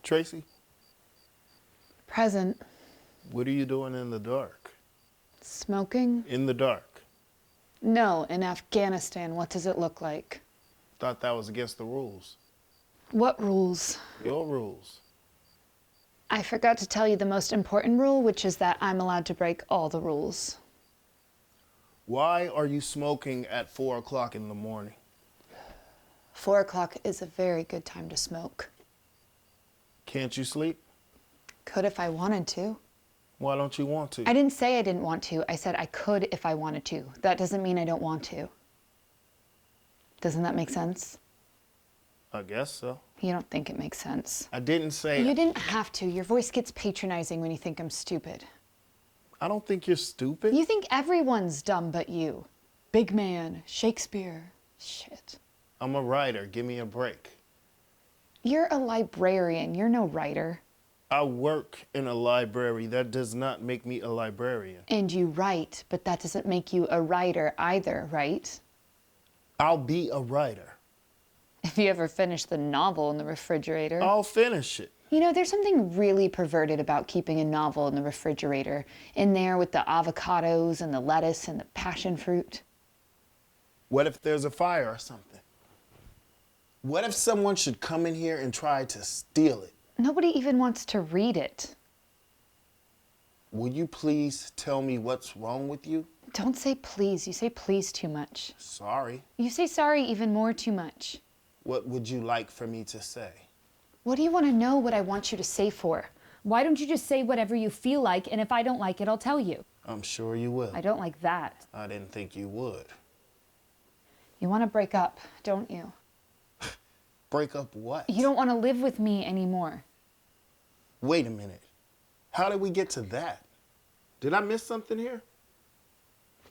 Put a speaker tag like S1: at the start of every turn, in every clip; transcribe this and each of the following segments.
S1: Tracy?
S2: Present.
S1: What are you doing in the dark?
S2: Smoking?
S1: In the dark?
S2: No, in Afghanistan. What does it look like?
S1: Thought that was against the rules.
S2: What rules?
S1: Your rules.
S2: I forgot to tell you the most important rule, which is that I'm allowed to break all the rules.
S1: Why are you smoking at 4 o'clock in the morning?
S2: 4 o'clock is a very good time to smoke.
S1: Can't you sleep?
S2: Could if I wanted to.
S1: Why don't you want to?
S2: I didn't say I didn't want to. I said I could if I wanted to. That doesn't mean I don't want to. Doesn't that make sense?
S1: I guess so.
S2: You don't think it makes sense.
S1: I didn't say...
S2: You didn't have to. Your voice gets patronizing when you think I'm stupid.
S1: I don't think you're stupid.
S2: You think everyone's dumb but you. Big man, Shakespeare. Shit.
S1: I'm a writer. Give me a break.
S2: You're a librarian. You're no writer.
S1: I work in a library. That does not make me a librarian.
S2: And you write, but that doesn't make you a writer either, right?
S1: I'll be a writer.
S2: If you ever finish the novel in the refrigerator.
S1: I'll finish it.
S2: You know, there's something really perverted about keeping a novel in the refrigerator, in there with the avocados and the lettuce and the passion fruit.
S1: What if there's a fire or something? What if someone should come in here and try to steal it?
S2: Nobody even wants to read it.
S1: Will you please tell me what's wrong with you?
S2: Don't say please. You say please too much.
S1: Sorry.
S2: You say sorry even more too much.
S1: What would you like for me to say?
S2: What do you want to know what I want you to say for?
S3: Why don't you just say whatever you feel like, and if I don't like it, I'll tell you.
S1: I'm sure you will.
S2: I don't like that.
S1: I didn't think you would.
S2: You want to break up, don't you?
S1: Break up what?
S2: You don't want to live with me anymore.
S1: Wait a minute. How did we get to that? Did I miss something here?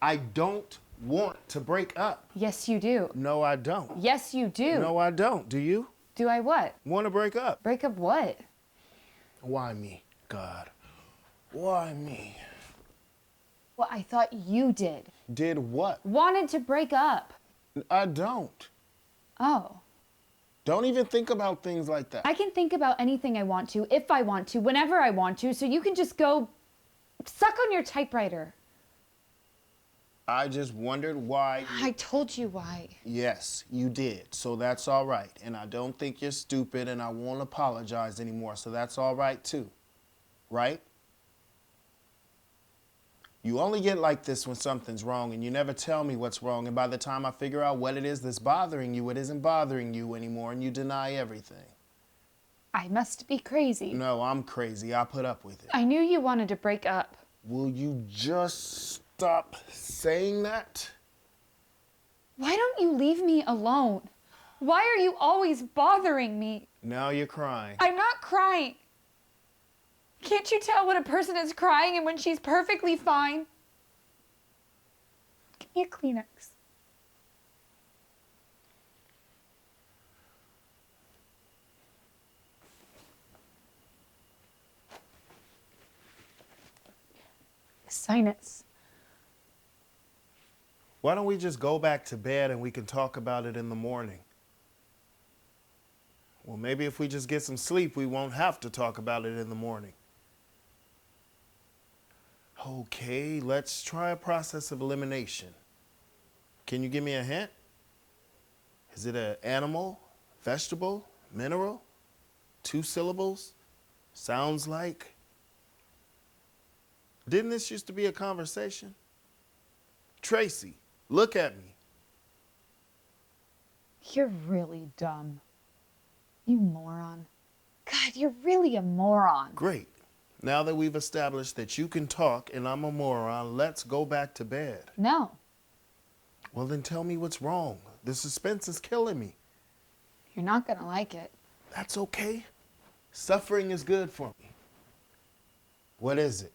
S1: I don't want to break up.
S2: Yes, you do.
S1: No, I don't.
S2: Yes, you do.
S1: No, I don't. Do you?
S2: Do I what?
S1: Want to break up?
S2: Break up what?
S1: Why me, God? Why me?
S2: Well, I thought you did.
S1: Did what?
S2: Wanted to break up.
S1: I don't.
S2: Oh.
S1: Don't even think about things like that.
S3: I can think about anything I want to, if I want to, whenever I want to, so you can just go suck on your typewriter.
S1: I just wondered why.
S2: I told you why.
S1: Yes, you did. So that's all right. And I don't think you're stupid, and I won't apologize anymore. So that's all right, too. Right? You only get like this when something's wrong, and you never tell me what's wrong. And by the time I figure out what it is that's bothering you, it isn't bothering you anymore, and you deny everything.
S2: I must be crazy.
S1: No, I'm crazy. I put up with it.
S2: I knew you wanted to break up.
S1: Will you just stop saying that?
S3: Why don't you leave me alone? Why are you always bothering me?
S1: Now you're crying.
S3: I'm not crying. Can't you tell when a person is crying and when she's perfectly fine? Give me a Kleenex. Sinus.
S1: Why don't we just go back to bed and we can talk about it in the morning? Well, maybe if we just get some sleep, we won't have to talk about it in the morning. Okay, let's try a process of elimination. Can you give me a hint? Is it an animal, vegetable, mineral? 2 syllables? Sounds like? Didn't this used to be a conversation? Tracy, look at me.
S3: You're really dumb. You moron. God, you're really a moron.
S1: Great. Now that we've established that you can talk and I'm a moron, let's go back to bed.
S3: No.
S1: Well, then tell me what's wrong. The suspense is killing me.
S2: You're not gonna like it.
S1: That's okay. Suffering is good for me. What is it?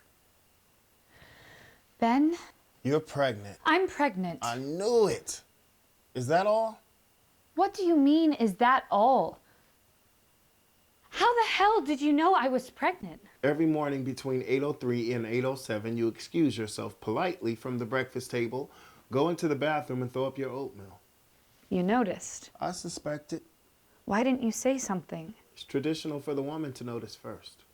S3: Ben?
S1: You're pregnant.
S3: I'm pregnant.
S1: I knew it. Is that all?
S3: What do you mean, is that all? How the hell did you know I was pregnant?
S1: Every morning between 8:03 and 8:07, you excuse yourself politely from the breakfast table, go into the bathroom and throw up your oatmeal.
S2: You noticed.
S1: I suspected.
S2: Why didn't you say something?
S1: It's traditional for the woman to notice first.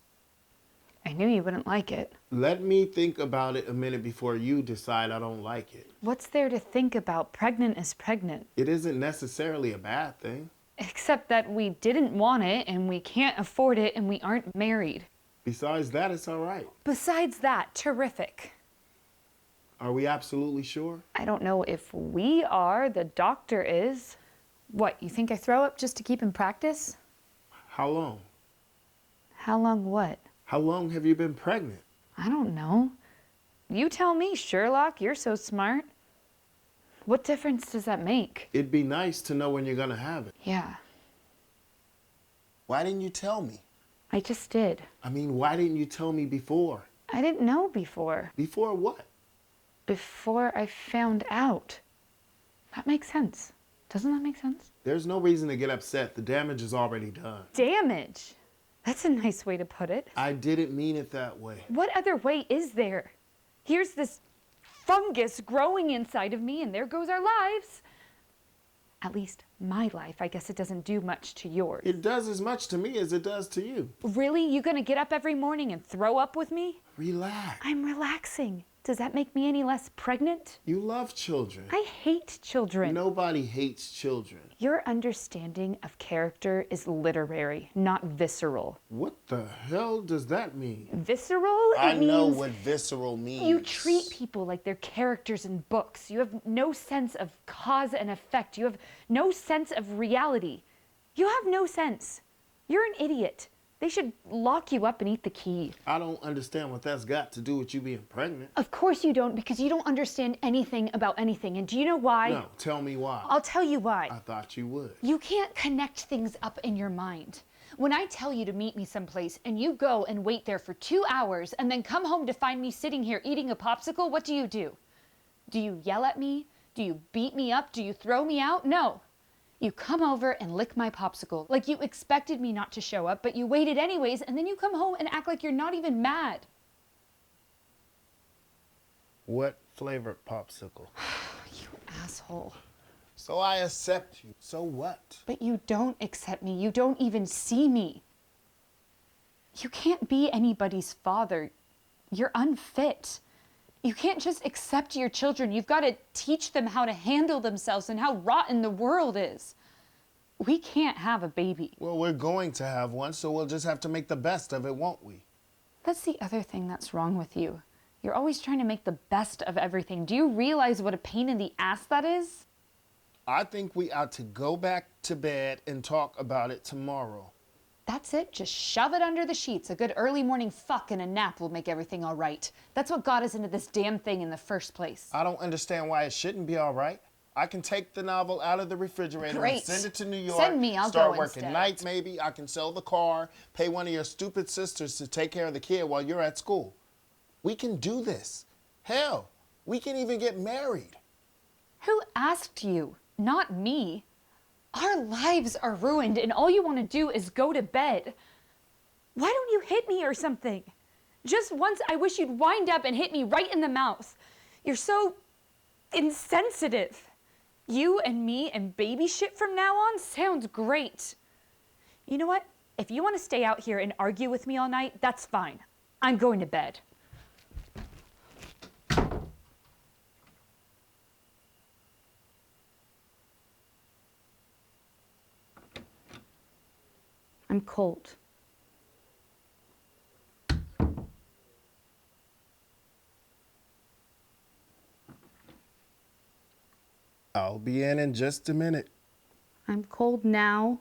S3: I knew you wouldn't like it.
S1: Let me think about it a minute before you decide I don't like it.
S3: What's there to think about? Pregnant is pregnant.
S1: It isn't necessarily a bad thing.
S3: Except that we didn't want it, and we can't afford it, and we aren't married.
S1: Besides that, it's all right.
S3: Besides that, terrific.
S1: Are we absolutely sure?
S3: I don't know if we are, the doctor is. What, you think I throw up just to keep in practice?
S1: How long?
S3: How long what?
S1: How long have you been pregnant?
S3: I don't know. You tell me, Sherlock, you're so smart. What difference does that make?
S1: It'd be nice to know when you're gonna have it.
S3: Yeah,
S1: Why didn't you tell me?
S3: I just did.
S1: I mean, why didn't you tell me before?
S3: I didn't know before.
S1: Before what?
S3: Before I found out. That makes sense. Doesn't that make sense?
S1: There's no reason to get upset. The damage is already done.
S3: Damage. That's a nice way to put it.
S1: I didn't mean it that way.
S3: What other way is there? Here's this fungus growing inside of me, and there goes our lives. At least my life. I guess it doesn't do much to yours.
S1: It does as much to me as it does to you.
S3: Really? You gonna get up every morning and throw up with me?
S1: Relax.
S3: I'm relaxing. Does that make me any less pregnant?
S1: You love children.
S3: I hate children.
S1: Nobody hates children.
S3: Your understanding of character is literary, not visceral.
S1: What the hell does that mean?
S3: Visceral?
S1: I
S3: It
S1: know
S3: means
S1: what visceral means.
S3: you treat people like they're characters in books. You have no sense of cause and effect. You have no sense of reality. You have no sense. You're an idiot. They should lock you up and eat the key.
S1: I don't understand what that's got to do with you being pregnant.
S3: Of course you don't, because you don't understand anything about anything. And do you know why?
S1: No, tell me why.
S3: I'll tell you why.
S1: I thought you would.
S3: You can't connect things up in your mind. When I tell you to meet me someplace and you go and wait there for 2 hours and then come home to find me sitting here eating a popsicle, what do? Do you yell at me? Do you beat me up? Do you throw me out? No. You come over and lick my popsicle like you expected me not to show up, but you waited anyways, and then you come home and act like you're not even mad.
S1: What flavored popsicle?
S3: You asshole.
S1: So I accept you. So what?
S3: But you don't accept me. You don't even see me. You can't be anybody's father. You're unfit. You can't just accept your children. You've got to teach them how to handle themselves and how rotten the world is. We can't have a baby.
S1: Well, we're going to have one, so we'll just have to make the best of it, won't we?
S3: That's the other thing that's wrong with you. You're always trying to make the best of everything. Do you realize what a pain in the ass that is?
S1: I think we ought to go back to bed and talk about it tomorrow.
S3: That's it. Just shove it under the sheets. A good early morning fuck and a nap will make everything all right. That's what got us into this damn thing in the first place.
S1: I don't understand why it shouldn't be all right. I can take the novel out of the refrigerator
S3: Great.
S1: and send it to New York.
S3: Send me, I'll
S1: start
S3: go
S1: working
S3: instead.
S1: nights maybe. I can sell the car, pay one of your stupid sisters to take care of the kid while you're at school. We can do this. Hell, we can even get married.
S3: Who asked you? Not me. Our lives are ruined and all you want to do is go to bed. Why don't you hit me or something? Just once, I wish you'd wind up and hit me right in the mouth. You're so insensitive. You and me and baby shit from now on sounds great. You know what? If you want to stay out here and argue with me all night, that's fine. I'm going to bed. I'm cold.
S1: I'll be in just a minute.
S3: I'm cold now.